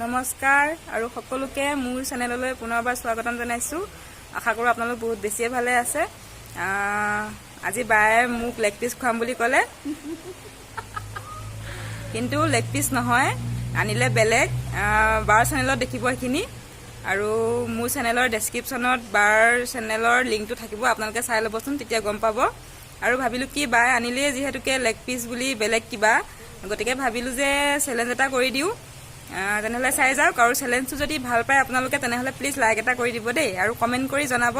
নমস্কাৰ আৰু সকলোকে মোৰ চেনেললৈ পুনৰবাৰ স্বাগতম জনাইছো। আশা কৰো আপোনালোক বহুত বেছিয়ে ভালে আছে। আজি বায়ে মোক লেগ পিস খুৱাম বুলি ক'লে, কিন্তু লেগ পিস নহয়, আনিলে বেলেগ। বাৰ চেনেলত দেখিব এইখিনি, আৰু মোৰ চেনেলৰ ডেছক্ৰিপশ্যনত বাৰ চেনেলৰ লিংকটো থাকিব, আপোনালোকে চাই ল'বচোন, তেতিয়া গম পাব। আৰু ভাবিলো কি বায়ে আনিলে যিহেতুকে লেগ পিস বুলি বেলেগ কিবা, গতিকে ভাবিলো যে চেলেঞ্জ এটা কৰি দিওঁ। তেনেহ'লে চাই যাওক, আৰু চেলেঞ্জটো যদি ভাল পায় আপোনালোকে তেনেহ'লে প্লিজ লাইক এটা কৰি দিব দেই, আৰু কমেণ্ট কৰি জনাব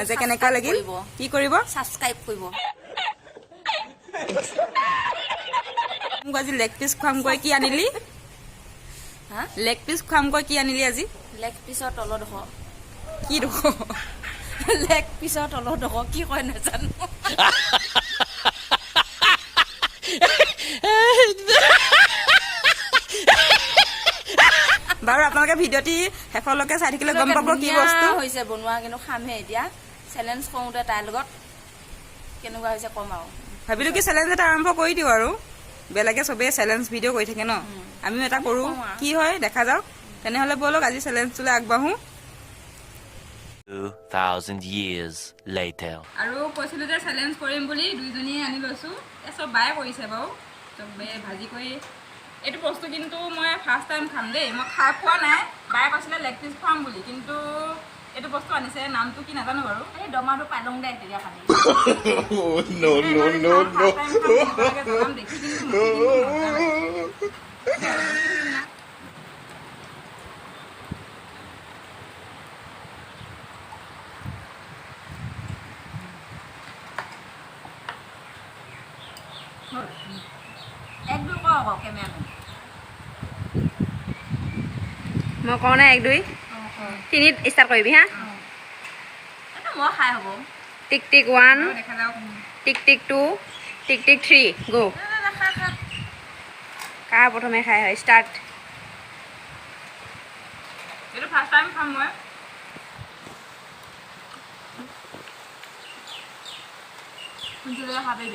যে কেনেকুৱা লাগিল। কি কৰিব? সাবস্ক্ৰাইব কৰিব। মোক আজি লেগ পিস খুৱামকৈ কি আনিলি? হা? লেগ পিস খুৱামকৈ কি আনিলি আজি? লেগ পিছৰ তলত হ কি দুখ? লেগ পিছৰ তলত হ কি কয় নাজানো। বাৰু আপোনালোকে ভিডিঅ'টি শেষলৈকে চাই থাকিলে গম পাব কি বস্তু হৈছে বনোৱা, কিন্তু খামহে এতিয়া। চেলেঞ্জ কৰোঁতে তাইৰ লগত কেনেকুৱা হৈছে কম আৰু। ভাবিলো কি চেলেঞ্জ এটা আৰম্ভ কৰি দিওঁ, আৰু বেলেগে চবেই চেলেঞ্জ ভিডিঅ' কৰি থাকে ন, আমিও এটা কৰোঁ, কি হয় দেখা যাওক। তেনেহ'লে ব'লক আজি চেলেঞ্জটোলৈ আগবাঢ়ো। 2000 years later. আৰু কৈছিলোঁ যে চেলেঞ্জ কৰিম বুলি, দুইজনীয়ে আনি লৈছোঁ। চব বায়ে কৰিছে বাৰু, চবে ভাজি কৰি। এইটো বস্তু কিন্তু মই ফাৰ্ষ্ট টাইম খাম দেই, মই খাই পোৱা নাই। বায়ে কৈছিলে লেগ পিচ খুৱাম বুলি, কিন্তু এইটো বস্তু আনিছে, নামটো কি নাজানো বাৰু। এই দমাটো পালং দে তেতিয়া খালি। দেখি কিন্তু একদম কওঁ আকৌ কেমেৰামেন। মই কওঁ নাই 1 2 3 ষ্টাৰ্ট কৰিবি হা। এইটো মই খাই হ'ব। টিক টিক 1, টিক টিক 2, টিক টিক 3, গো। কাৰ প্ৰথমে খাই হয়? ষ্টাৰ্ট। এইটো ফাৰ্ষ্ট টাইম খাম মই। কোনটো খাবি?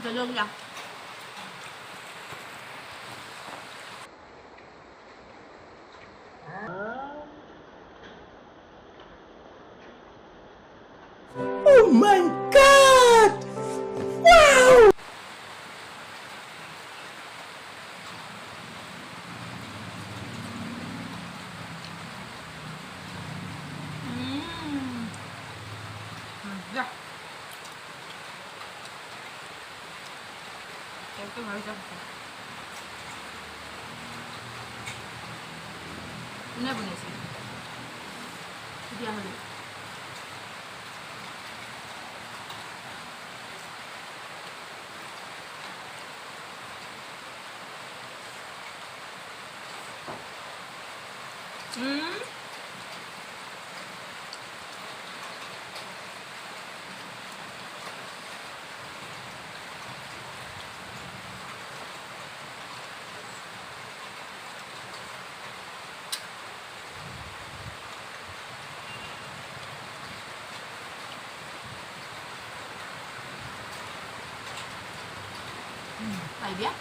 জলকীয়া Oh my God! Wow! কোনে বনাইছে তেতিয়াহ'লে? Idea?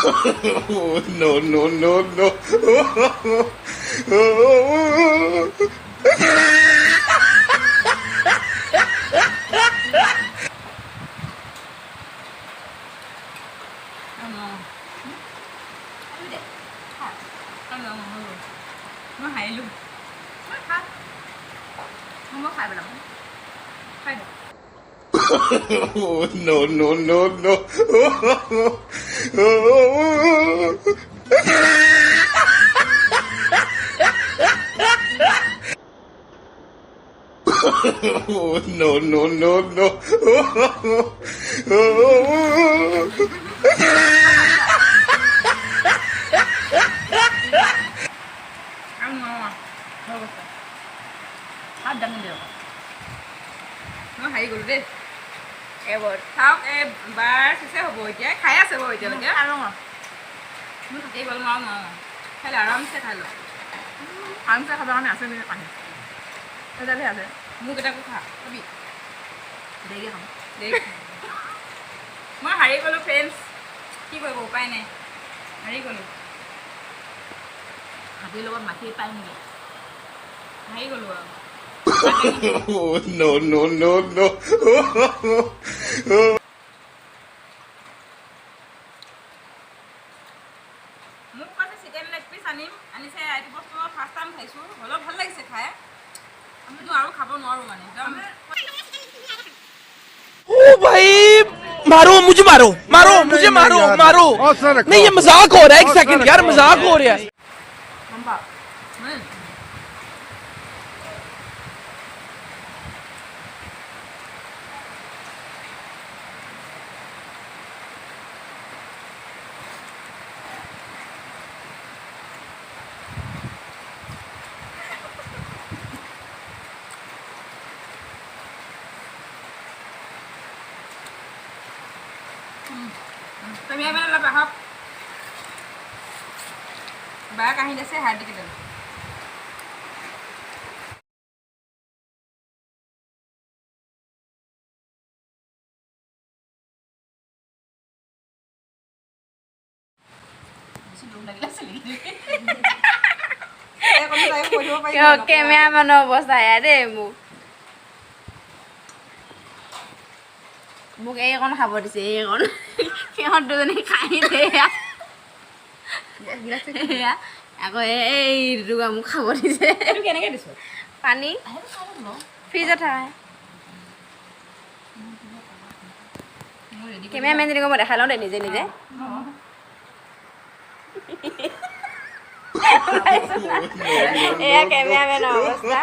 Oh, no, no, no, no. Nó hay luôn. Nó khác. Không có khai vào lòng. Khai được. Oh, no, no, no, no. Oh, no, no, no, no. Ăn ngon à. Thôi rồi. Hát đăng được. Nó hay rồi đi. এবার Thóc em bà sẽ học bồi chứ. Khai á sẽ bồi chứ là chứ. ăn luôn à Nó thật cái ngon ngon. Hay là răm sẽ thay rồi. আমি খাবার আমি আসে নি পানি এটা ভে আছে Mua cái đó cũng khá. Có bị. দেখি খাম দেখ মই হাৰি গ'লো ফ্ৰেণ্ডছ কি কৰিব উপায় নাই হাৰি গ'লো হাতীৰ লগত মাখি পাই নেকি হাৰি গ'লো আৰু Oh, no, no, no, no. মোক কৈছে চিকেন লেগ পিচ আনিম আনিছে এইটো বস্তু ফাৰ্ষ্ট টাইম খাইছোঁ অলপ ভাল লাগিছে খাই আমিতো আৰু খাব নোৱাৰোঁ মানে একদম ओ भाई मारो मुझे मारो मारो मुझे मारो मारो नहीं ये मजाक हो रहा है एक सेकंड यार मजाक हो रहा है গম পাওঁ তুমি মানে অলপ আহক বাক আহি আছে হাৰ্ডি কেইডাল কেমেৰামেনৰ অৱস্থা এয়া দেই মোক এইকণ খাব দিছে এইকণ সিহঁত দুজনী খাই দে আকৌ এই দুগা মোক খাব দিছে এইটো কেনেকৈ দিছোঁ পানী ফ্ৰিজত থাকা কেমেৰামেনজনীক মই দেখাই লওঁ দে নিজে নিজে এয়া কেমেৰামেনৰ অৱস্থা